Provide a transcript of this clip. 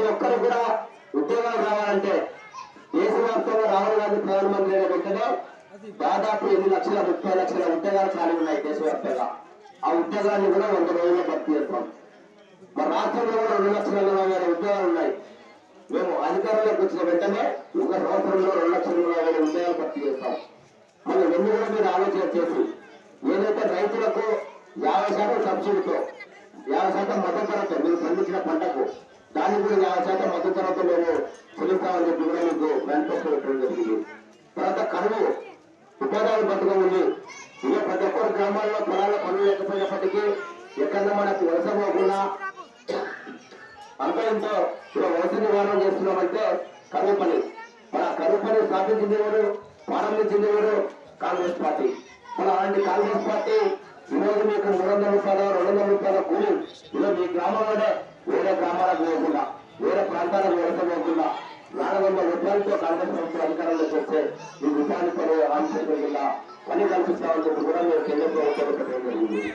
ప్రతి ఒక్కరు కూడా ఉద్యోగాలు రావాలంటే దేశవ్యాప్తంగా రాహుల్ గాంధీ ప్రధానమంత్రి అయిన వెంటనే దాదాపు 8,30,00,000 ఉద్యోగాలు ఖాళీ ఉన్నాయి దేశవ్యాప్తంగా. ఆ ఉద్యోగాన్ని కూడా 100 రోజుల్లో భర్తీ చేస్తాం. మన రాష్ట్రంలో కూడా 2,40,000 ఉద్యోగాలు ఉన్నాయి. మేము అధికారంలోకి వచ్చిన వెంటనే ఒక సంవత్సరంలో 2,40,000 ఉద్యోగాలు భర్తీ చేస్తాం. మళ్ళీ వెన్ను కూడా మీరు ఆలోచన చేసి ఏదైతే రైతులకు 50% సబ్సిడీతో 50% మద్దతు ధరతో మీరు పండించిన పంటకు దానికి కూడా 50% మద్దతు ధరతో మేము చెల్లిస్తామని చెప్పి కూడా మీకు మేనిఫెస్టో పెట్టడం జరిగింది. తర్వాత కరువు ఉపాధి పథకం ఉంది. ఇక ప్రతి ఒక్కరు గ్రామాల్లో పొలాల పనులు లేకపోయినప్పటికీ ఎక్కడన్నా మనకు వలస పోకుండా అంతా ఇంతో ఇలా వలస నివారణ చేస్తున్నామంటే కరువు పని. మన కరువు పని స్థాపించింది ఎవరు, ప్రారంభించింది ఎవరు? కాంగ్రెస్ పార్టీ. మన అలాంటి కాంగ్రెస్ పార్టీ ఈరోజు మీకు 300 రూపాయలు 200 రూపాయల కూలి ఇలా మీ గ్రామంలోనే వేరే గ్రామాలకు పోకుండా వేరే ప్రాంతాలకు వలస పోకుండా 400 రూపాయలతో కాంగ్రెస్ ప్రభుత్వం అధికారంలోకి వస్తే మీ ఉపాధి పని ఆంక్ష పని కల్పిస్తామని చెప్పి కూడా మేము కేంద్ర ప్రభుత్వం జరిగింది.